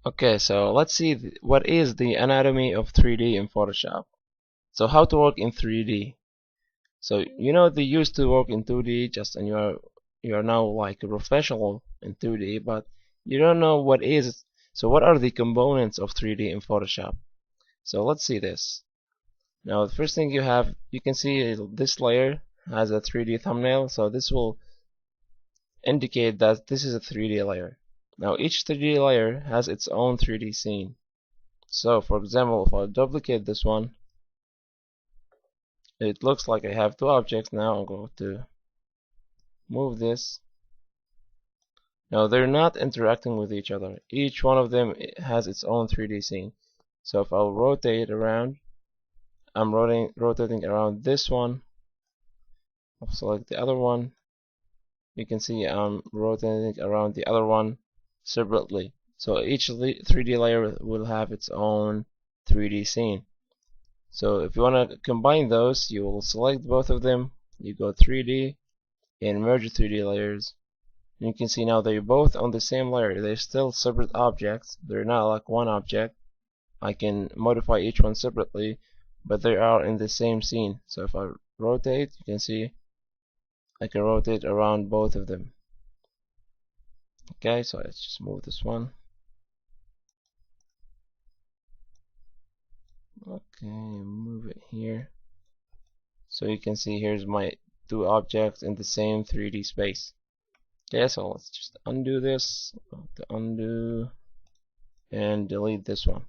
Okay, so let's see what is the anatomy of 3D in Photoshop. So how to work in 3D. So they used to work in 2D just and you are now like a professional in 2D, but you don't know what is. So what are the components of 3D in Photoshop? So let's see this. Now the first thing you can see this layer has a 3D thumbnail, so this will indicate that this is a 3D layer. Now each 3D layer has its own 3D scene. So for example, if I duplicate this one, it looks like I have two objects. Now I'm going to move this. Now they're not interacting with each other. Each one of them has its own 3D scene. So if I'll rotate around, I'm rotating around this one. I'll select the other one. You can see I'm rotating around the other one separately. So each 3D layer will have its own 3D scene. So if you want to combine those, you will select both of them. You go 3D and merge 3D layers. And you can see now they're both on the same layer. They're still separate objects. They're not like one object. I can modify each one separately, but they are in the same scene. So if I rotate, you can see I can rotate around both of them. Okay, so let's just move this one. Okay, move it here. So you can see here's my two objects in the same 3D space. Okay, so let's just undo this, to undo, and delete this one.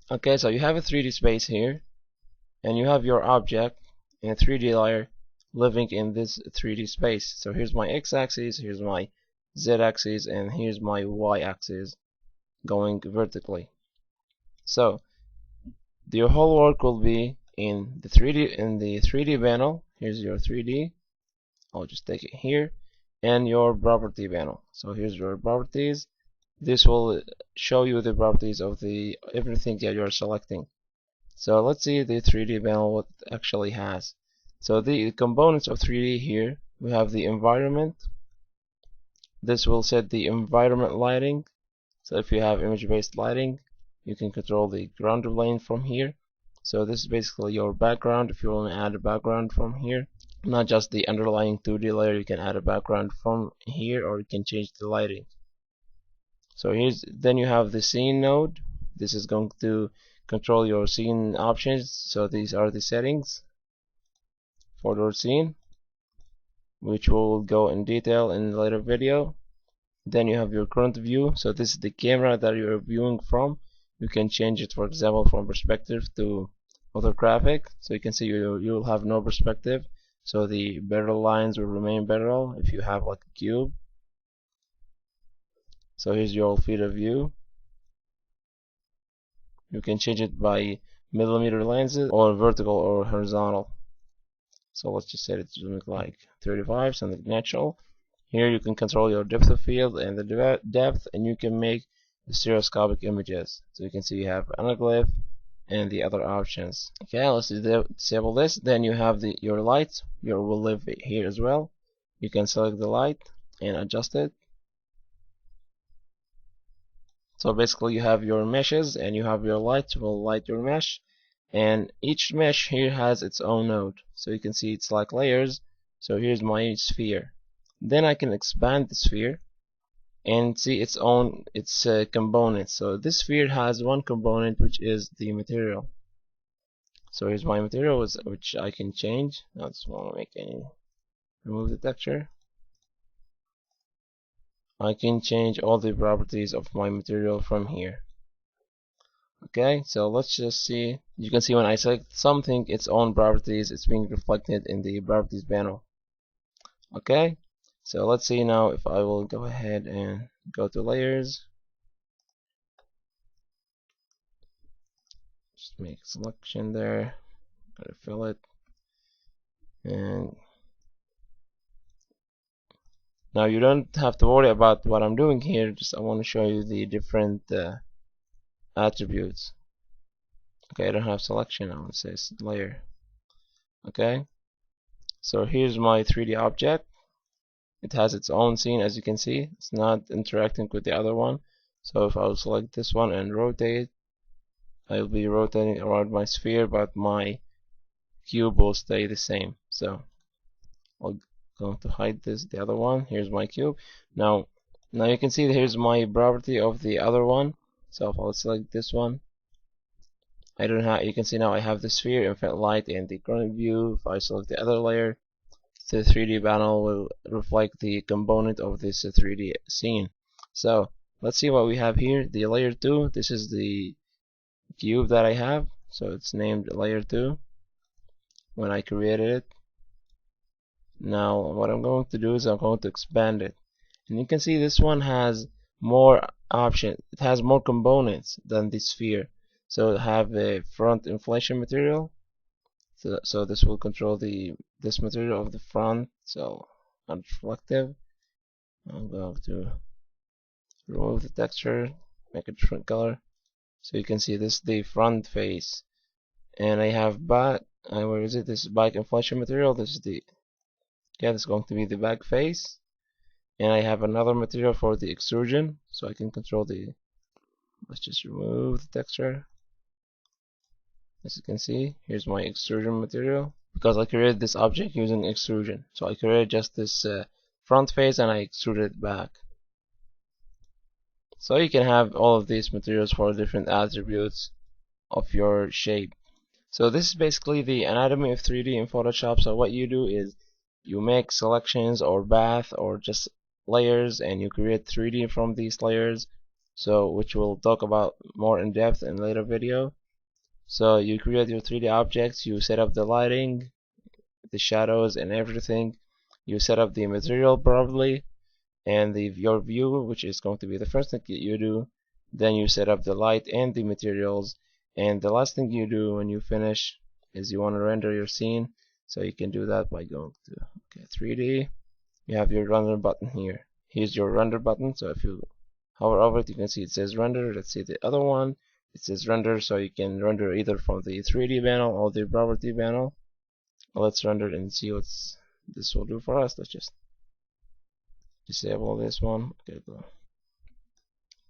Okay, so you have a 3D space here, and you have your object in a 3D layer living in this 3D space. So here's my x-axis, here's my z-axis, and here's my y-axis going vertically. So your whole work will be in the 3D panel. Here's your 3D. I'll just take it here, and your property panel. So here's your properties. This will show you the properties of everything that you're selecting. So let's see the 3D panel what it actually has. So the components of 3D here, we have the environment. This will set the environment lighting. So if you have image-based lighting, you can control the ground plane from here. So this is basically your background. If you want to add a background from here, not just the underlying 2D layer, you can add a background from here, or you can change the lighting. So then you have the scene node. This is going to control your scene options. So these are the settings for your scene, which will go in detail in a later video. Then you have your current view. So this is the camera that you're viewing from. You can change it, for example, from perspective to orthographic. So you can see you'll have no perspective. So the barrel lines will remain barrel if you have like a cube. So here's your field of view. You can change it by millimeter lenses or vertical or horizontal. So let's just set it to look like 35, something natural. Here you can control your depth of field and the depth, and you can make the stereoscopic images. So you can see you have anaglyph and the other options. Okay, let's disable this. Then you have your light. Will live here as well. You can select the light and adjust it. So basically you have your meshes and you have your light will light your mesh, and each mesh here has its own node. So you can see it's like layers. So here's my sphere. Then I can expand the sphere and see its components. So this sphere has one component, which is the material. So here's my material, which I can change. I just want to remove the texture. I can change all the properties of my material from here. Okay, so let's just see. You can see when I select something, its own properties, it's being reflected in the properties panel. Okay, so let's see now if I will go ahead and go to layers. Just make a selection there. Gotta fill it. And now you don't have to worry about what I'm doing here. Just I want to show you the different attributes. Okay, I don't have selection. I want to say layer. Okay, so here's my 3D object. It has its own scene, as you can see. It's not interacting with the other one. So if I will select this one and rotate, I will be rotating around my sphere, but my cube will stay the same. So I'm going to hide this, the other one. Here's my cube. Now you can see here's my property of the other one. So if I'll select this one, I don't have. You can see now I have the sphere, infinite light, and the ground view. If I select the other layer, the 3D panel will reflect the component of this 3D scene. So let's see what we have here. The layer 2. This is the cube that I have. So it's named layer 2 when I created it. Now what I'm going to do is I'm going to expand it, and you can see this one has more options. It has more components than the sphere. So it have a front inflation material. So this will control this material of the front. So unreflective. I'm going to remove the texture, make it different color. So you can see this is the front face, and I have back. Where is it? This is back inflation material. This is the this is going to be the back face, and I have another material for the extrusion, so I can control the. Let's just remove the texture. As you can see, here's my extrusion material, because I created this object using extrusion. So I created just this front face and I extruded it back. So you can have all of these materials for different attributes of your shape. So this is basically the anatomy of 3D in Photoshop. So what you do is you make selections or path or just layers, and you create 3D from these layers, so which we'll talk about more in depth in later video. So you create your 3D objects, you set up the lighting, the shadows and everything, you set up the material properly, and your view, which is going to be the first thing you do. Then you set up the light and the materials, and the last thing you do when you finish is you want to render your scene. So you can do that by going to 3D. You have your render button here. Here's your render button. So if you hover over it, you can see it says render. Let's see the other one. It says render, so you can render either from the 3D panel or the property panel. Well, let's render it and see what this will do for us. Let's just disable this one. Okay, go.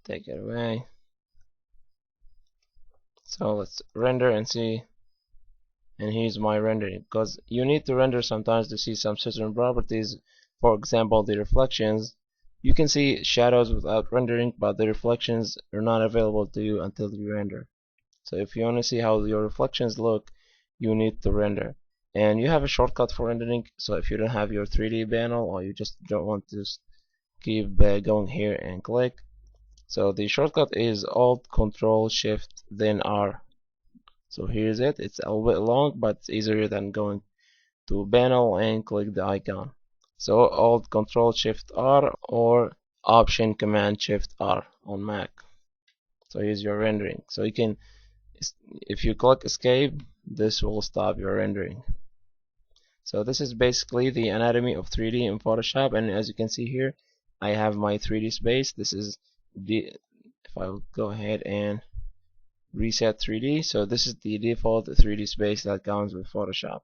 Take it away. So let's render and see. And here's my rendering, because you need to render sometimes to see some certain properties. For example, the reflections. You can see shadows without rendering, but the reflections are not available to you until you render. So if you want to see how your reflections look, you need to render. And you have a shortcut for rendering. So if you don't have your 3D panel, or you just don't want to keep going here and click, so the shortcut is Alt Control Shift then R. So here's it. It's a little bit long, but it's easier than going to panel and click the icon. So Alt Control Shift R or Option Command Shift R on Mac. So here's your rendering. So you can, if you click Escape, this will stop your rendering. So this is basically the anatomy of 3D in Photoshop, and as you can see here, I have my 3D space. This is the, if I will go ahead and reset 3D, so this is the default 3D space that comes with Photoshop.